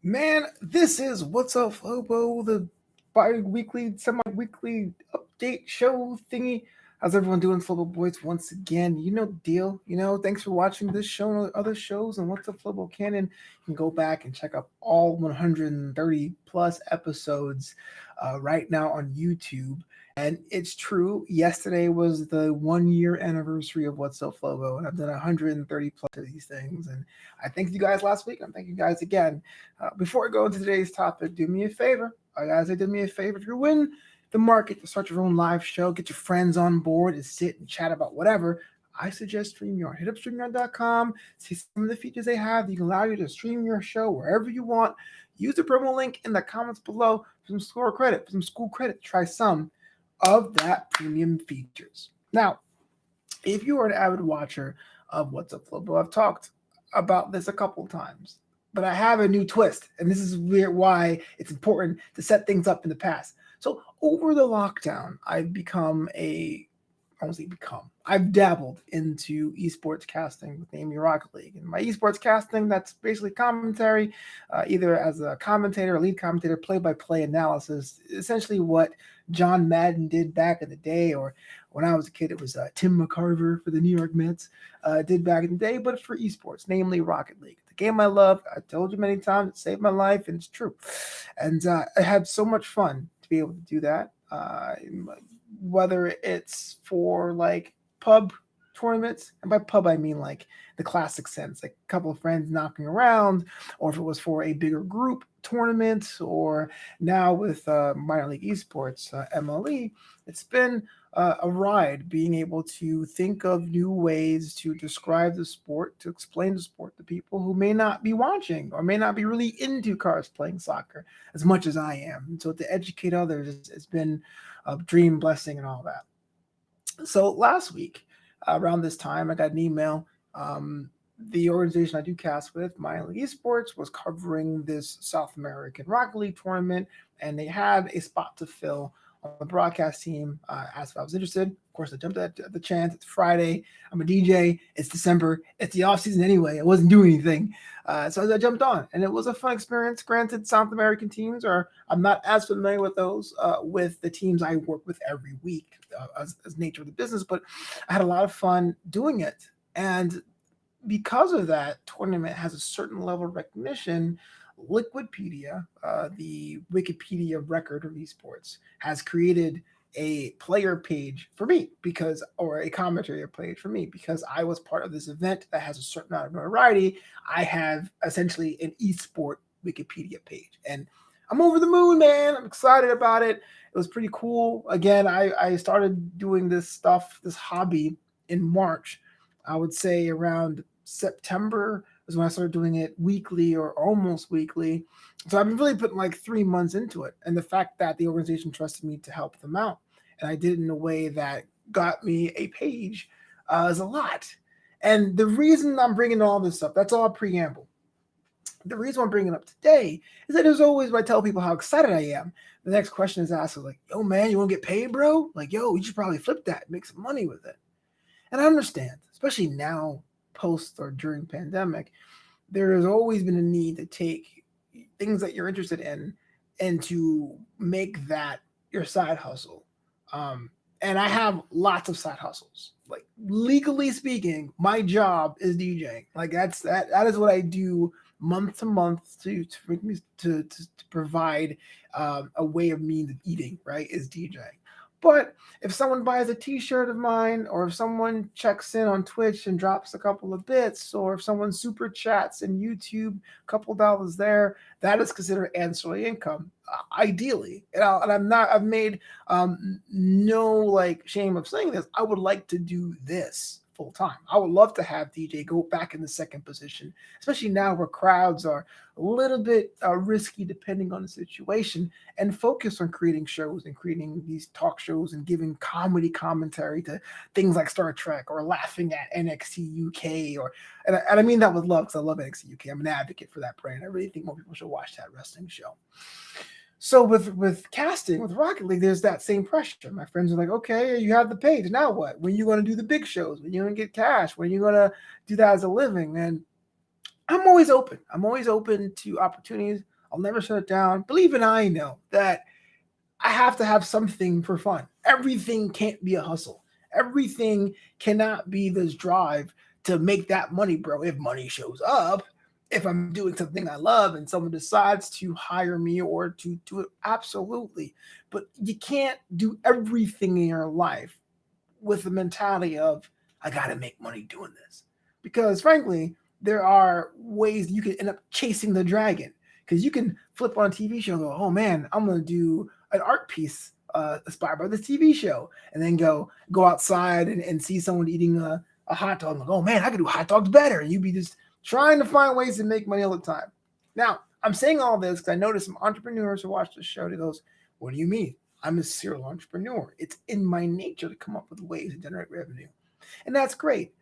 Man, this is Wassup Flobo, the bi-weekly, semi-weekly update show thingy. How's everyone doing, Flobo Boys? Once again, you know the deal. Thanks for watching this show and other shows and What's Up Flobo Canon. You can go back and check out all 130 plus episodes right now on YouTube. And it's true, yesterday was the 1 year anniversary of What's Up Flobo, and I've done 130 plus of these things. And I thanked you guys last week. I'm thanking you guys again. Before I go into today's topic, do me a favor. Guys, do me a favor. If you're in the market to start your own live show, get your friends on board and sit and chat about whatever, I suggest StreamYard. Hit up StreamYard.com, see some of the features they have that can allow you to stream your show wherever you want. Use the promo link in the comments below for some school credit. Try some of that premium features. Now, if you are an avid watcher of What's Up Flobo, I've talked about this a couple times, but I have a new twist, and this is why it's important to set things up in the past. So over the lockdown, I've dabbled into esports casting with Amy Rocket League. And my esports casting, that's basically commentary, either as a commentator, a lead commentator, play-by-play analysis, essentially what John Madden did back in the day, or when I was a kid, it was Tim McCarver for the New York Mets, did back in the day, but for esports, namely Rocket League. The game I love, I told you many times, it saved my life, and it's true. And I had so much fun to be able to do that, whether it's for like pub tournaments, and by pub I mean like the classic sense, like a couple of friends knocking around, or if it was for a bigger group tournament, or now with minor league esports, MLE, it's been a ride being able to think of new ways to describe the sport, to explain the sport to people who may not be watching or may not be really into cars playing soccer as much as I am. And so to educate others, it's been a dream, blessing, and all that. So last week, around this time, I got an email. The organization I do cast with, minor league esports, was covering this South American Rocket League tournament, and they had a spot to fill on the broadcast team. Asked if I was interested. Of course, I jumped at the chance. It's Friday. I'm a DJ. It's December. It's the off season anyway. I wasn't doing anything, so I jumped on, and it was a fun experience. Granted, South American teams I'm not as familiar with those with the teams I work with every week as nature of the business, but I had a lot of fun doing it. And because of that, tournament has a certain level of recognition. Liquidpedia, the Wikipedia record of esports, has created a player page for me or a commentary page for me, because I was part of this event that has a certain amount of notoriety. I have essentially an esport Wikipedia page, and I'm over the moon, man. I'm excited about it. It was pretty cool. Again, I started doing this hobby in March. I would say around September was when I started doing it weekly or almost weekly. So I've been really putting like 3 months into it. And the fact that the organization trusted me to help them out, and I did it in a way that got me a page, is a lot. And the reason I'm bringing all this up, that's all a preamble. The reason I'm bringing it up today is that as always, when I tell people how excited I am, the next question is asked, like, yo, man, you want to get paid, bro? Like, yo, you should probably flip that, make some money with it. And I understand, especially now, post or during pandemic, there has always been a need to take things that you're interested in and to make that your side hustle. And I have lots of side hustles. Like, legally speaking, my job is DJing. Like, that is what I do month to month to provide a way of means of eating, right, is DJing. But if someone buys a t-shirt of mine, or if someone checks in on Twitch and drops a couple of bits, or if someone super chats in YouTube, a couple dollars there, that is considered ancillary income, ideally. I've made no like shame of saying this. I would like to do this full time. I would love to have DJ go back in the second position, especially now where crowds are a little bit risky depending on the situation, and focus on creating shows and creating these talk shows and giving comedy commentary to things like Star Trek, or laughing at NXT UK, and I mean that with love, because I love NXT UK. I'm an advocate for that brand. I really think more people should watch that wrestling show. So with casting, with Rocket League, there's that same pressure. My friends are like, okay, you have the page. Now what? When are you going to do the big shows? When are you going to get cash? When are you going to do that as a living? And I'm always open. I'm always open to opportunities. I'll never shut it down. But even I know that I have to have something for fun. Everything can't be a hustle. Everything cannot be this drive to make that money, bro. If money shows up, if I'm doing something I love and someone decides to hire me or to do it, absolutely. But you can't do everything in your life with the mentality of, I got to make money doing this. Because frankly, there are ways you can end up chasing the dragon. Because you can flip on a TV show and go, oh man, I'm going to do an art piece inspired by this TV show. And then go outside and see someone eating a hot dog. And go, oh man, I could do hot dogs better. And you'd be just trying to find ways to make money all the time. Now, I'm saying all this because I noticed some entrepreneurs who watch this show. They goes, what do you mean? I'm a serial entrepreneur. It's in my nature to come up with ways to generate revenue. And that's great.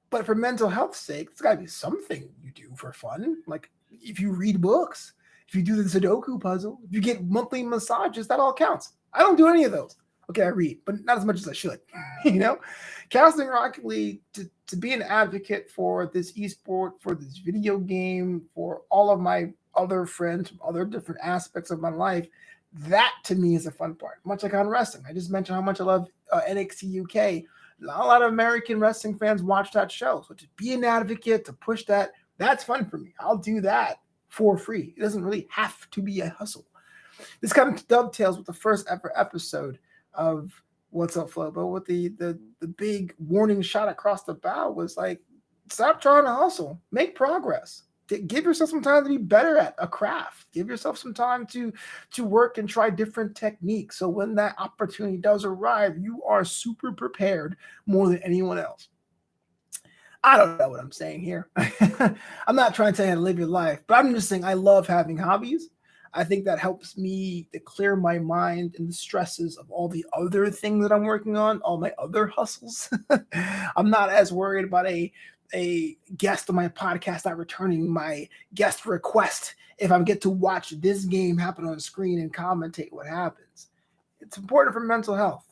But for mental health's sake, it's got to be something you do for fun. Like if you read books, if you do the Sudoku puzzle, if you get monthly massages, that all counts. I don't do any of those. Okay, I read, but not as much as I should. Casting Rocket League to be an advocate for this esport, for this video game, for all of my other friends from other different aspects of my life, that to me is a fun part. Much like on wrestling. I just mentioned how much I love NXT UK. Not a lot of American wrestling fans watch that show. So to be an advocate, to push that, that's fun for me. I'll do that for free. It doesn't really have to be a hustle. This kind of dovetails with the first ever episode of Wassup Flobo, with the big warning shot across the bow was like, stop trying to hustle, make progress. Give yourself some time to be better at a craft. Give yourself some time to work and try different techniques. So when that opportunity does arrive, you are super prepared more than anyone else. I don't know what I'm saying here. I'm not trying to tell you how to live your life, but I'm just saying I love having hobbies. I think that helps me to clear my mind and the stresses of all the other things that I'm working on, all my other hustles. I'm not as worried about a guest on my podcast not returning my guest request if I get to watch this game happen on screen and commentate what happens. It's important for mental health,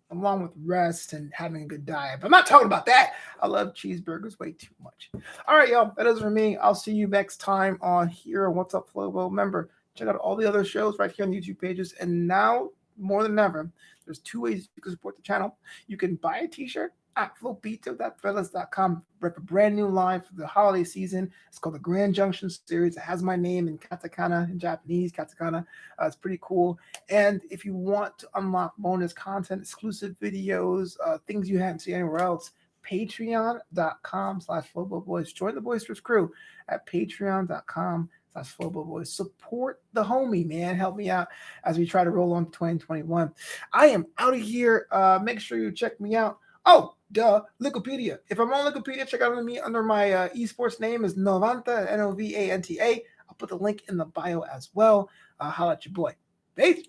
along with rest and having a good diet. But I'm not talking about that. I love cheeseburgers way too much. All right, y'all. That is for me. I'll see you next time on here on Wassup Flobo. Remember, check out all the other shows right here on the YouTube pages. And now, more than ever, there's two ways you can support the channel. You can buy a t-shirt at flopito.threadless.com. We're a brand new line for the holiday season. It's called the Grand Junction Series. It has my name in katakana, in Japanese, katakana. It's pretty cool. And if you want to unlock bonus content, exclusive videos, things you haven't seen anywhere else, patreon.com/FloboBoys. Join the Boisterous crew at patreon.com/Flobo Boys. Support the homie, man. Help me out as we try to roll on to 2021. I am out of here. Make sure you check me out. Oh, Wikipedia. If I'm on Wikipedia, check out me under my esports name is Novanta, Novanta. I'll put the link in the bio as well. Holla at your boy. Peace.